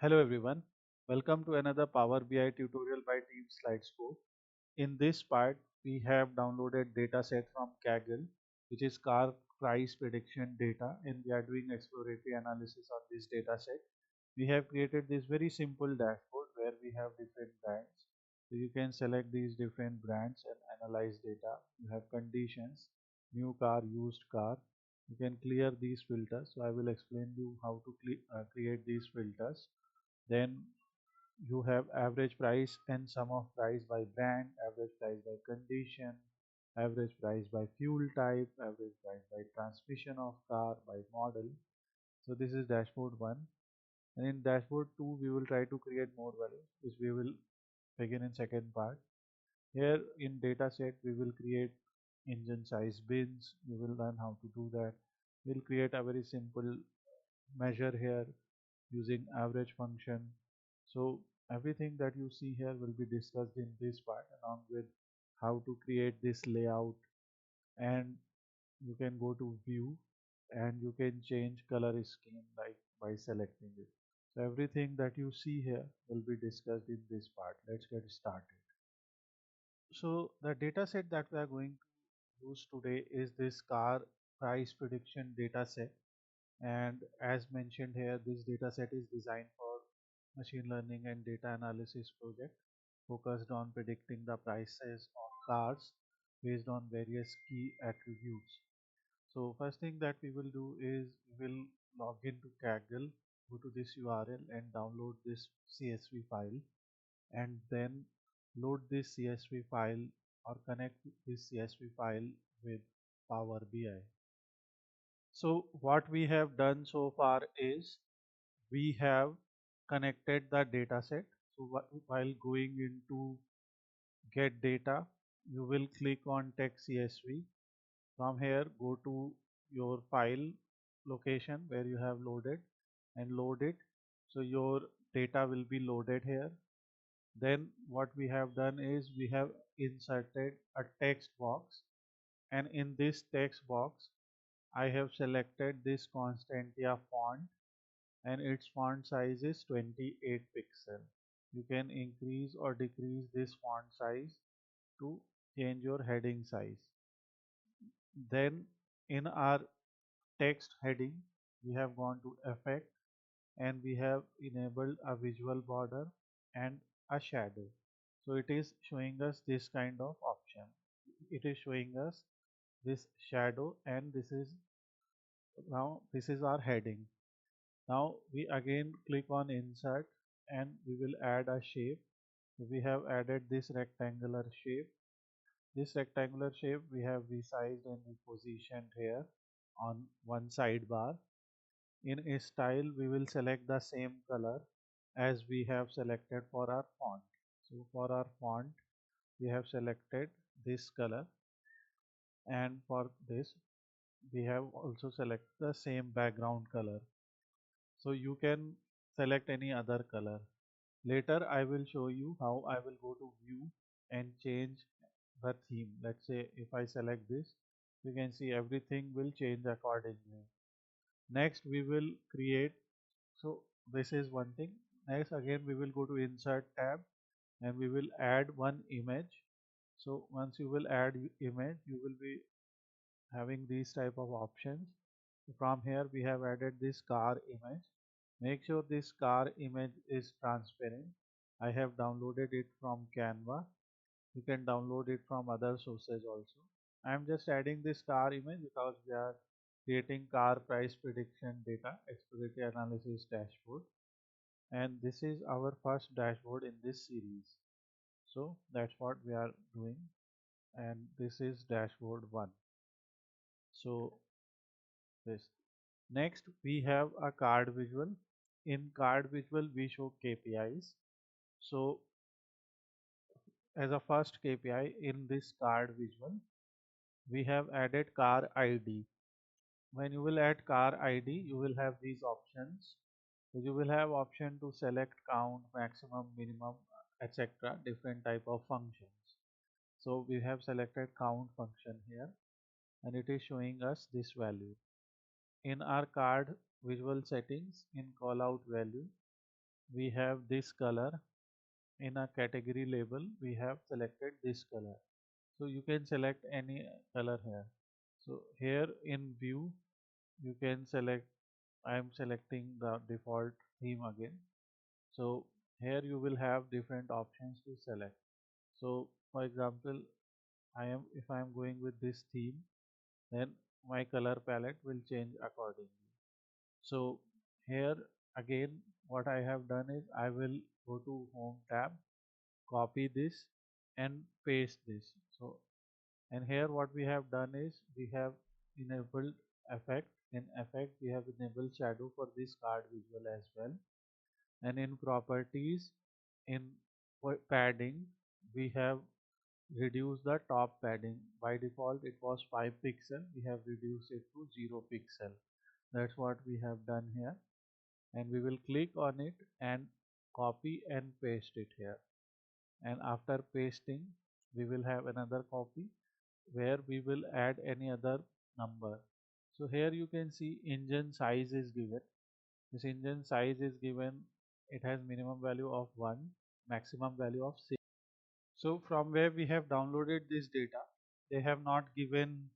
Hello everyone, welcome to another Power BI tutorial by Team Slidescope. In this part, we have downloaded dataset from Kaggle, which is car price prediction data, and we are doing exploratory analysis on this dataset. We have created this very simple dashboard where we have different brands. So you can select these different brands and analyze data. You have conditions, new car, used car. You can clear these filters. So I will explain you how to create these filters. Then you have average price and sum of price by brand, average price by condition, average price by fuel type, average price by transmission of car, by model. So this is dashboard 1. And in dashboard 2, we will try to create more values, which we will begin in second part. Here in dataset, we will create engine size bins. We will learn how to do that. We'll create a very simple measure here using average function. So everything that you see here will be discussed in this part, along with how to create this layout, and you can go to view and you can change color scheme like by selecting it. So everything that you see here will be discussed in this part. Let's get started. So the data set that we are going to use today is this car price prediction data set. And as mentioned here, this dataset is designed for machine learning and data analysis project focused on predicting the prices of cars based on various key attributes. So first thing that we will do is we will log into Kaggle, go to this URL and download this CSV file, and then load this CSV file or connect this CSV file with Power BI. So what we have done so far is we have connected the dataset. So while going into get data, you will click on text CSV. From here, go to your file location where you have loaded and load it. So your data will be loaded here. Then what we have done is we have inserted a text box, and in this text box I have selected this Constantia font, and its font size is 28 pixel. You can increase or decrease this font size to change your heading size. Then in our text heading, we have gone to effect and we have enabled a visual border and a shadow. So it is showing us this kind of option. It is showing us this shadow, and this is our heading. Now we again click on insert and we will add a shape. So we have added this rectangular shape. This rectangular shape we have resized and repositioned here on one sidebar. In a style, we will select the same color as we have selected for our font. So for our font, we have selected this color, and for this, we have also selected the same background color. So you can select any other color. Later I will show you how I will go to view and change the theme. Let's say if I select this, you can see everything will change accordingly. Next we will create, so this is one thing. Next again we will go to insert tab and we will add one image. So once you will add image, you will be having these type of options. From here we have added this car image. Make sure this car image is transparent. I have downloaded it from Canva. You can download it from other sources also. I am just adding this car image because we are creating car price prediction data exploratory analysis dashboard, and this is our first dashboard in this series. So that's what we are doing, and this is dashboard 1. So this next we have a card visual. In card visual we show KPIs. So as a first KPI in this card visual, we have added car ID. When you will add car ID, you will have these options. So you will have option to select count, maximum, minimum, etc. different type of functions. So we have selected count function here, and it is showing us this value. In our card visual settings, in callout value, we have this color. In a category label we have selected this color, so you can select any color here. So here in view you can select, I am selecting the default theme again. So here you will have different options to select. So for example, if I am going with this theme, then my color palette will change accordingly. So here again what I have done is I will go to home tab, copy this and paste this. So and here what we have done is we have enabled effect. In effect we have enabled shadow for this card visual as well. And in properties, in padding, we have reduced the top padding. By default it was 5 pixel, we have reduced it to 0 pixel. That's what we have done here. And we will click on it and copy and paste it here. And after pasting we will have another copy where we will add any other number. So here you can see engine size is given. This engine size is given, it has minimum value of 1, maximum value of 6. So from where we have downloaded this data, they have not given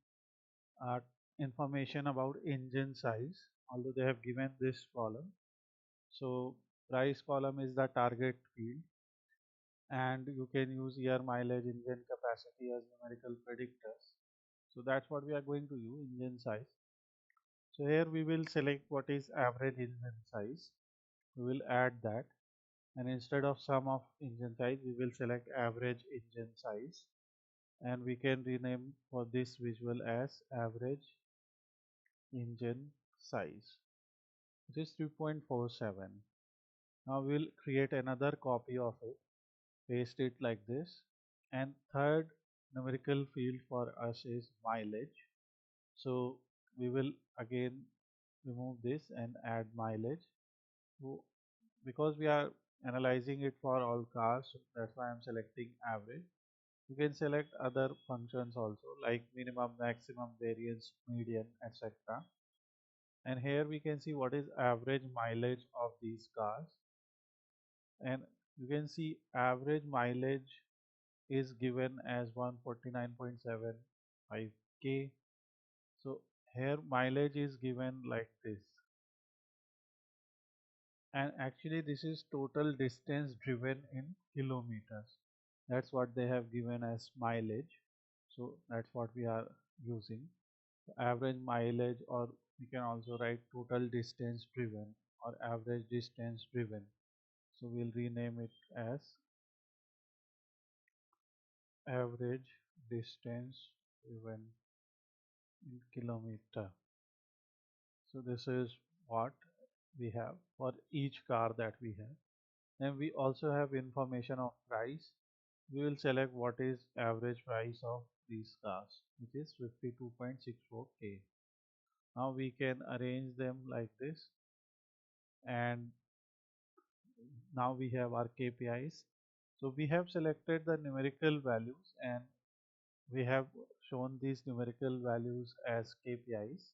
uh, information about engine size, although they have given this column. So price column is the target field, and you can use year, mileage, engine capacity as numerical predictors. So that's what we are going to use, engine size. So here we will select what is average engine size. We will add that, and instead of sum of engine size we will select average engine size, and we can rename for this visual as average engine size. It is 3.47. Now we will create another copy of it, paste it like this, and third numerical field for us is mileage. So we will again remove this and add mileage. So because we are analyzing it for all cars, so that's why I'm selecting average. You can select other functions also like minimum, maximum, variance, median, etc. And here we can see what is average mileage of these cars, and you can see average mileage is given as 149.75 k. So here mileage is given like this, and actually this is total distance driven in kilometers. That's what they have given as mileage, so that's what we are using, average mileage, or we can also write total distance driven or average distance driven. So we'll rename it as average distance driven in kilometer. So this is what we have for each car that we have. Then we also have information of price. We will select what is average price of these cars, which is 52.64k. Now we can arrange them like this, and now we have our KPIs. So we have selected the numerical values and we have shown these numerical values as KPIs.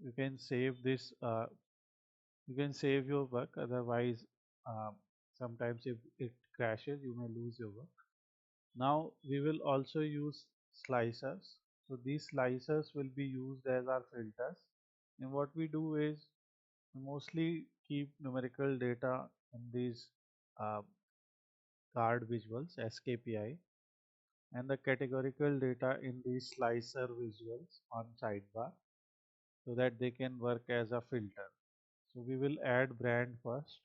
You can save this, you can save your work, otherwise um, sometimes if it crashes you may lose your work. Now we will also use slicers. So these slicers will be used as our filters, and what we do is we mostly keep numerical data in these uh, card visuals as KPI, and the categorical data in these slicer visuals on sidebar, so that they can work as a filter. So we will add brand first.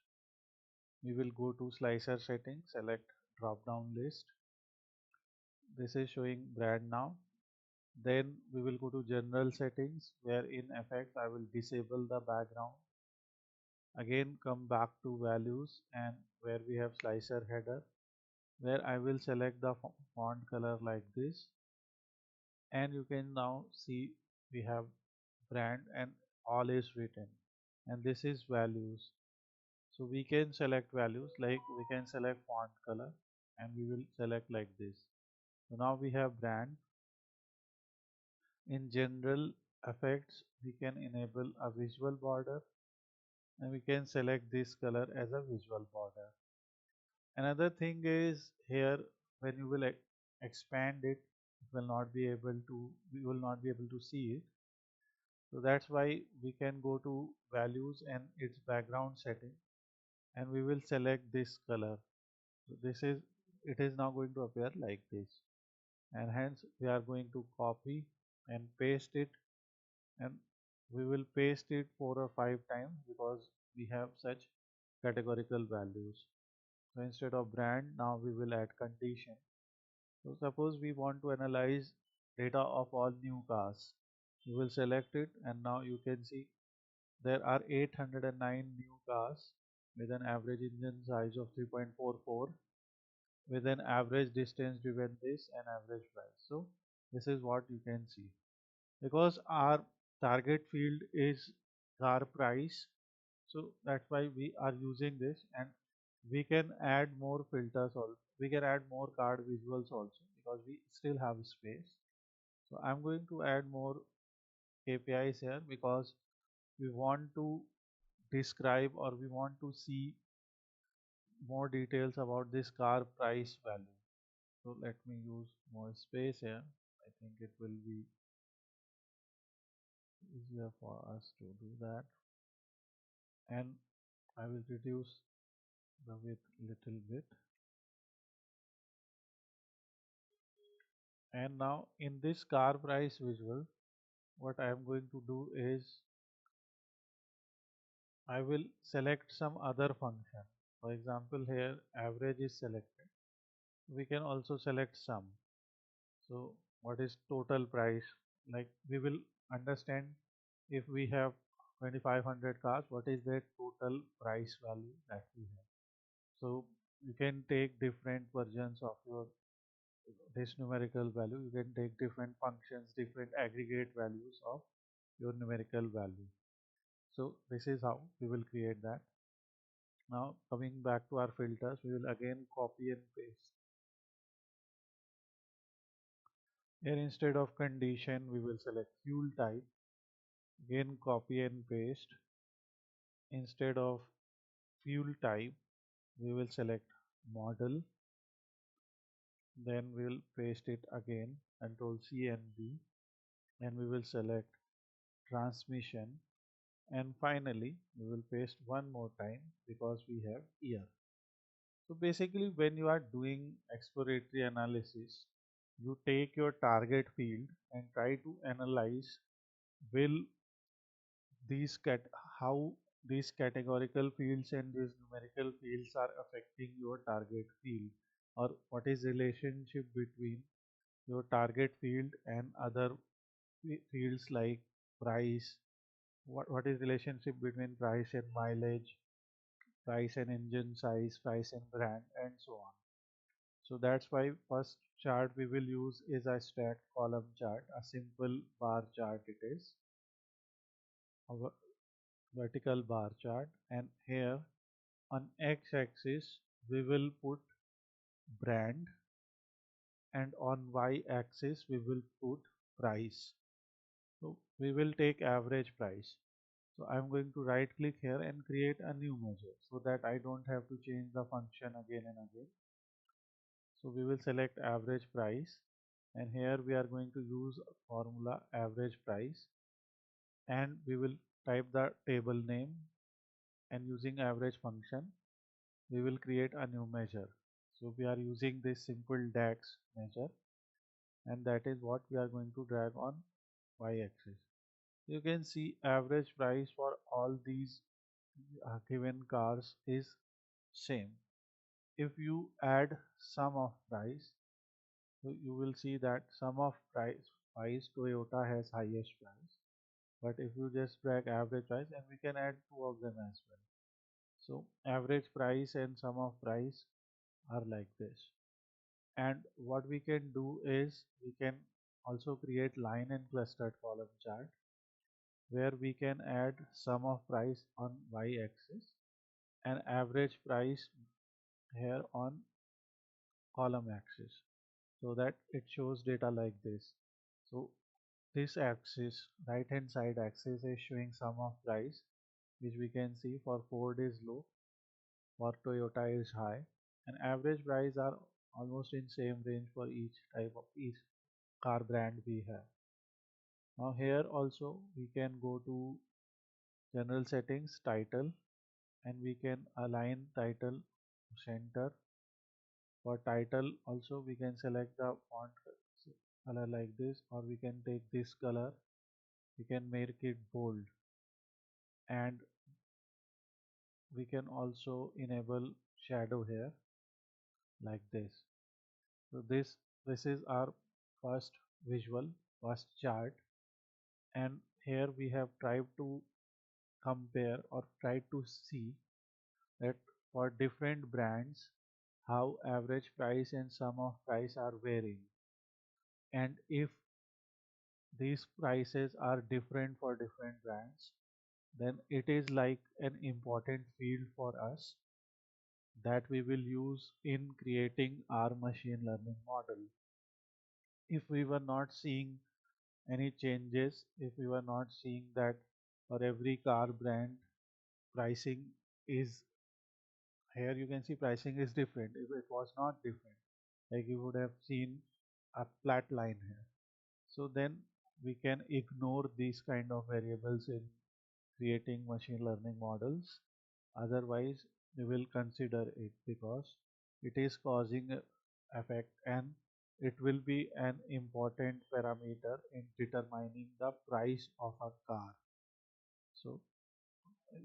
We will go to slicer settings, select drop down list. This is showing brand now. Then we will go to general settings, where in effect I will disable the background. Again come back to values, and where we have slicer header, where I will select the font color like this, and you can now see we have brand and all is written, and this is values. So we can select values, like we can select font color, and we will select like this. So now we have brand. In general effects we can enable a visual border, and we can select this color as a visual border. Another thing is here, when you will expand it, we will not be able to see it. So that's why we can go to values and its background setting, and we will select this color. So it is now going to appear like this, and hence we are going to copy and paste it, and we will paste it 4 or 5 times because we have such categorical values. So instead of brand, now we will add condition. So suppose we want to analyze data of all new cars. You will select it, and now you can see there are 809 new cars with an average engine size of 3.44, with an average distance driven this and average price. So this is what you can see. Because our target field is car price, so that's why we are using this, and we can add more filters also. We can add more card visuals also because we still have space. So I'm going to add more KPIs here because we want to describe, or we want to see more details about this car price value. So let me use more space here. I think it will be easier for us to do that. And I will reduce the width little bit. And now in this car price visual, what I am going to do is I will select some other function. For example, here average is selected. We can also select sum. So what is total price? Like we will understand if we have 2500 cars, what is the total price value that we have. So you can take different versions of your this numerical value. You can take different functions, different aggregate values of your numerical value. So this is how we will create that. Now coming back to our filters, we will again copy and paste. Here instead of condition, we will select fuel type. Again copy and paste. Instead of fuel type, we will select model. Then we will paste it again, Control C and V, and we will select transmission. And finally, we will paste one more time because we have year. So basically, when you are doing exploratory analysis, you take your target field and try to analyze will these cat how these categorical fields and these numerical fields are affecting your target field, or what is relationship between your target field and other fields like price, what is relationship between price and mileage, price and engine size, price and brand, and so on. So that's why first chart we will use is a stacked column chart, a simple bar chart it is, a vertical bar chart, and here on x-axis we will put brand, and on y-axis we will put price. So we will take average price. So I'm going to right click here and create a new measure so that I don't have to change the function again and again. So we will select average price, and here we are going to use formula average price, and we will type the table name, and using average function we will create a new measure. So we are using this simple DAX measure, and that is what we are going to drag on y-axis. You can see average price for all these given cars is same. If you add sum of price, so you will see that sum of price Toyota has highest price, but if you just drag average price, and we can add two of them as well. So average price and sum of price are like this. And what we can do is we can also create line and clustered column chart where we can add sum of price on y-axis and average price here on column axis, so that it shows data like this. So this axis, right hand side axis, is showing sum of price, which we can see for Ford is low, for Toyota is high, and average price are almost in same range for each type of each car brand we have. Now here also we can go to general settings, title, and we can align title to center. For title also we can select the font color like this, or we can take this color, we can make it bold, and we can also enable shadow here like this. So this is our first visual, first chart, and here we have tried to compare or try to see that for different brands how average price and sum of price are varying, and if these prices are different for different brands, then it is like an important field for us that we will use in creating our machine learning model. If we were not seeing any changes, if we were not seeing that for every car brand pricing is, here you can see pricing is different. If it was not different, like you would have seen a flat line here. So then we can ignore these kind of variables in creating machine learning models. Otherwise, we will consider it because it is causing a effect, and it will be an important parameter in determining the price of a car. So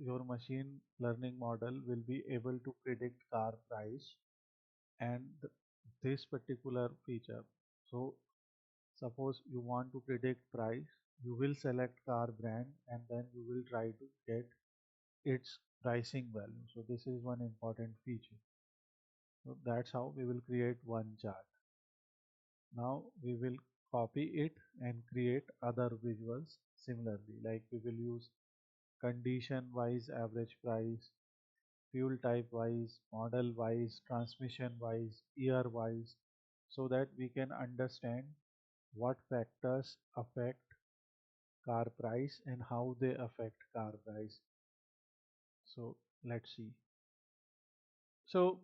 your machine learning model will be able to predict car price and this particular feature. So suppose you want to predict price, you will select car brand and then you will try to get its pricing value. So this is one important feature. So that's how we will create one chart. Now we will copy it and create other visuals similarly. Like we will use condition wise average price, fuel type wise, model wise, transmission wise, year wise, so that we can understand what factors affect car price and how they affect car price. So let's see. So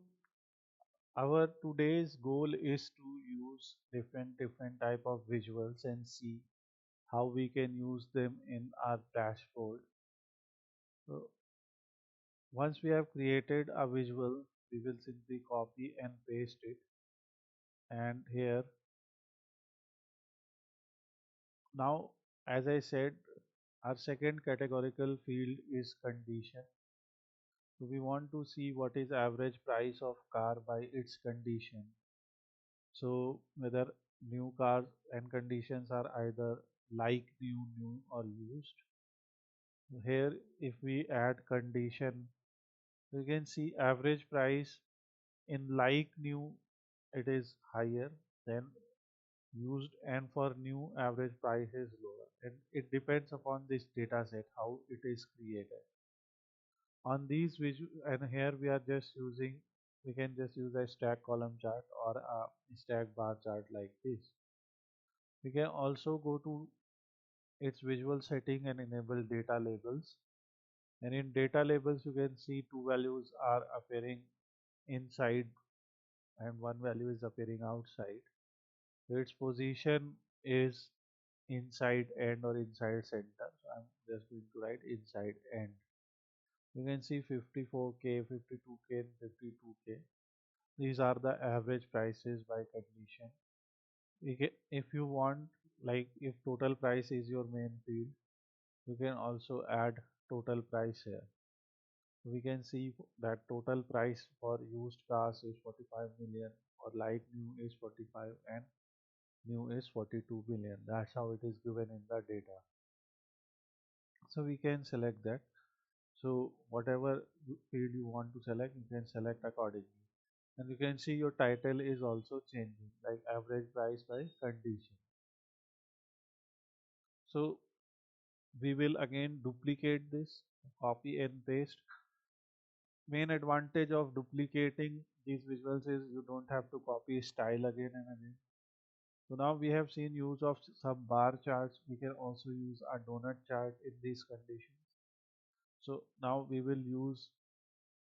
our today's goal is to use different type of visuals and see how we can use them in our dashboard. So once we have created a visual, we will simply copy and paste it, and here now, as I said, our second categorical field is condition. So we want to see what is average price of car by its condition. So whether new cars and conditions are either like new or used. Here if we add condition, we can see average price in like new it is higher than used, and for new average price is lower, and it depends upon this data set how it is created. On these visual, and here we are just using, we can just use a stack column chart or a stack bar chart like this. We can also go to its visual setting and enable data labels, and in data labels you can see two values are appearing inside and one value is appearing outside. So its position is inside end or inside center. So I'm just going to write inside end. You can see 54K, 52K, and 52K. These are the average prices by condition. If you want, like if total price is your main field, you can also add total price here. We can see that total price for used cars is 45 million, or light new is 45, and new is 42 million. That's how it is given in the data. So we can select that. So whatever field you want to select, you can select accordingly. And you can see your title is also changing, like average price by condition. So we will again duplicate this, copy and paste. Main advantage of duplicating these visuals is you don't have to copy style again and again. So now we have seen use of some bar charts. We can also use a donut chart in these conditions. So now we will use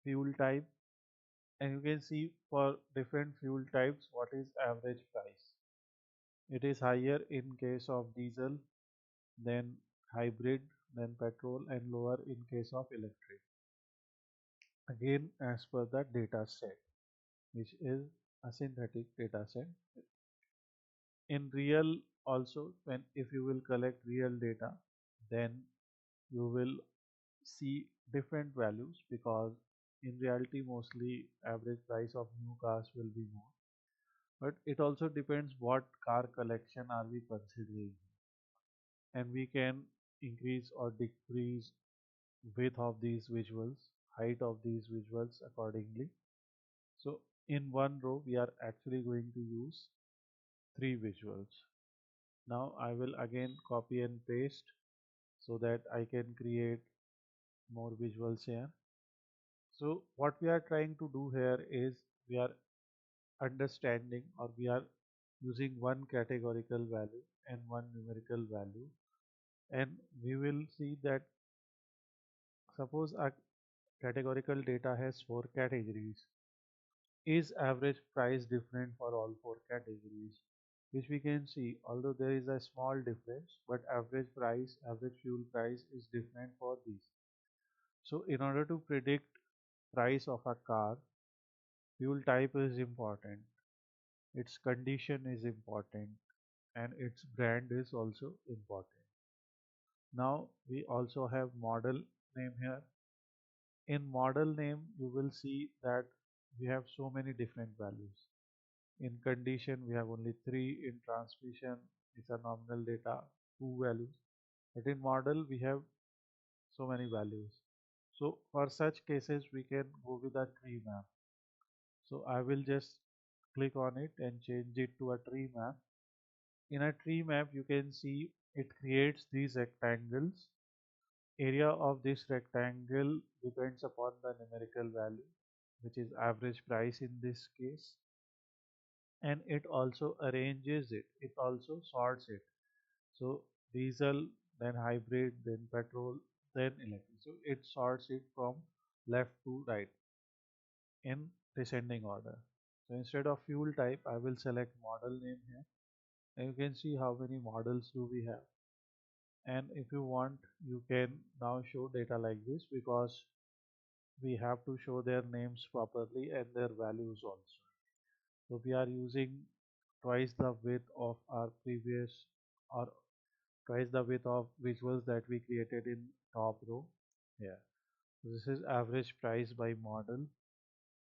fuel type, and you can see for different fuel types what is average price. It is higher in case of diesel, then hybrid, then petrol, and lower in case of electric. Again, as per the data set, which is a synthetic data set. In real also, when if you will collect real data, then you will see different values, because in reality mostly average price of new cars will be more. But it also depends what car collection are we considering, and we can increase or decrease width of these visuals, height of these visuals accordingly. So in one row we are actually going to use three visuals. Now I will again copy and paste so that I can create more visuals here. So what we are trying to do here is we are understanding, or we are using one categorical value and one numerical value, and we will see that suppose our categorical data has four categories. Is average price different for all four categories? Which we can see, although there is a small difference, but average price, average fuel price is different for these. So in order to predict price of a car, fuel type is important, its condition is important, and its brand is also important. Now we also have model name here. In model name, you will see that we have so many different values. In condition, we have only three. In transmission, it's a nominal data, two values. But in model, we have so many values. So for such cases, we can go with a tree map. So I will just click on it and change it to a tree map. In a tree map, you can see it creates these rectangles. Area of this rectangle depends upon the numerical value, which is average price in this case, and it also arranges it. It also sorts it. So diesel, then hybrid, then petrol, then electric. So it sorts it from left to right in descending order. So instead of fuel type, I will select model name here, and you can see how many models do we have. And if you want, you can now show data like this, because we have to show their names properly and their values also. So we are using twice the width of our previous, or twice the width of visuals that we created in top row here. So this is average price by model,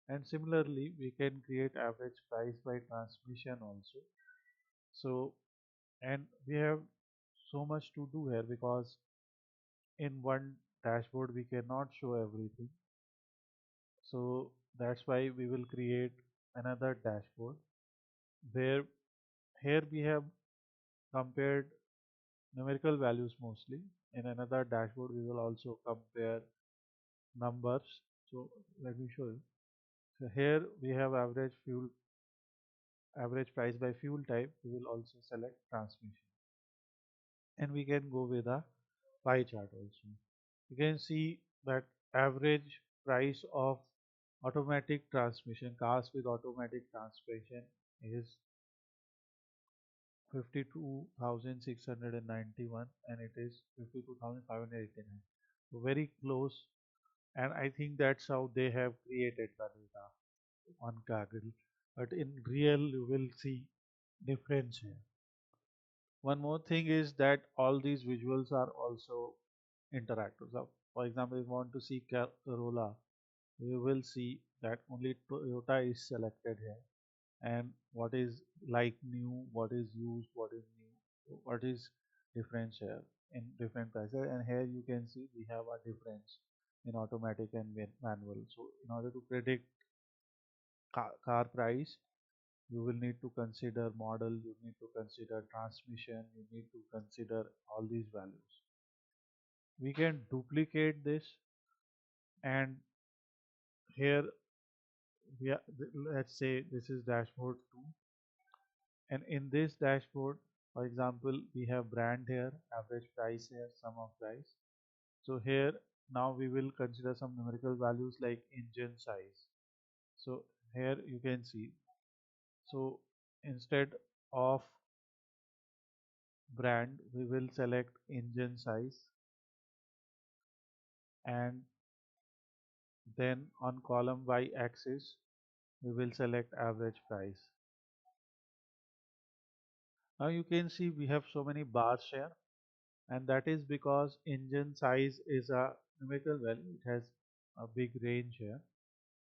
and similarly we can create average price by transmission also. So, and we have so much to do here, because in one dashboard we cannot show everything. So that's why we will create another dashboard, where here we have compared numerical values mostly. In another dashboard we will also compare numbers. So let me show you. So here we have average price by fuel type. We will also select transmission, and we can go with a pie chart also. You can see that average price of automatic transmission, cars with automatic transmission, is 52,691, and it is 52,589. So very close, and I think that's how they have created the data on Kaggle. But in real, you will see difference here. One more thing is that all these visuals are also interactive. So, for example, if you want to see Corolla, you will see that only Toyota is selected here, and what is like new, what is used, what is new, what is difference here in different prices. And here you can see we have a difference in automatic and manual. So in order to predict car price, you will need to consider model, you need to consider transmission, you need to consider all these values. We can duplicate this, and here we are, let's say this is dashboard 2, and in this dashboard, for example, we have brand here, average price here, sum of price. So here now we will consider some numerical values like engine size. So here you can see, so instead of brand we will select engine size, and then on column y axis we will select average price. Now you can see we have so many bars here, and that is because engine size is a numerical value. It has a big range here.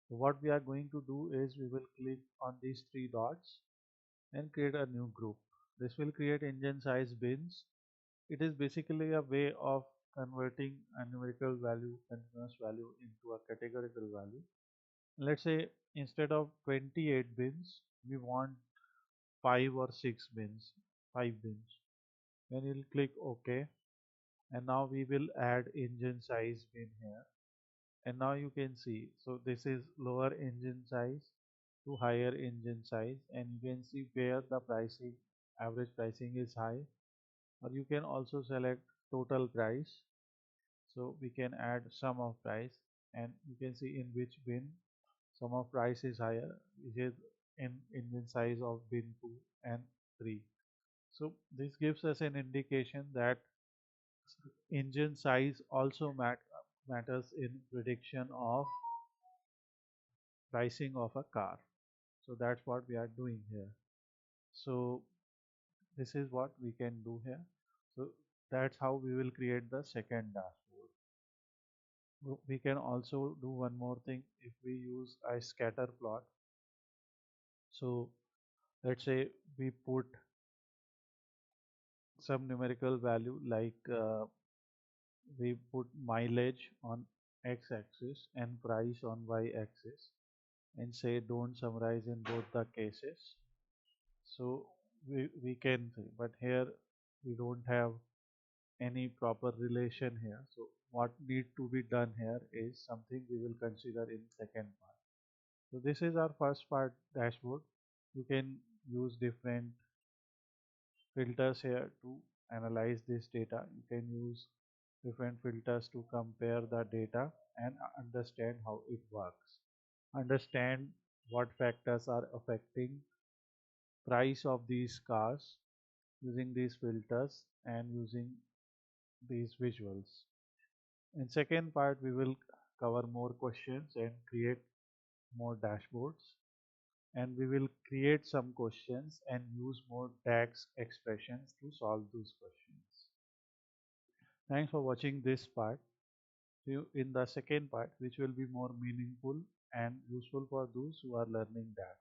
So what we are going to do is we will click on these three dots and create a new group. This will create engine size bins. It is basically a way of converting a numerical value, continuous value, into a categorical value. Let's say instead of 28 bins, we want 5 or 6 bins, 5 bins. Then you'll click OK, and now we will add engine size bin here. And now you can see, so this is lower engine size to higher engine size, and you can see where the pricing, average pricing is high, or you can also select total price. So we can add sum of price, and you can see in which bin sum of price is higher, which is in engine size of bin 2 and 3. So this gives us an indication that engine size also matters in prediction of pricing of a car. So that's what we are doing here. So this is what we can do here. So that's how we will create the second dashboard. We can also do one more thing if we use a scatter plot. So let's say we put some numerical value like we put mileage on x-axis and price on y-axis, and say don't summarize in both the cases. So we can say, but here we don't have any proper relation here. So what need to be done here is something we will consider in second part. So this is our first part, dashboard. You can use different filters here to analyze this data. You can use different filters to compare the data and understand how it works. Understand what factors are affecting price of these cars using these filters and using these visuals. In second part, we will cover more questions and create more dashboards. And we will create some questions and use more DAX expressions to solve those questions. Thanks for watching this part. See you in the second part, which will be more meaningful and useful for those who are learning DAX.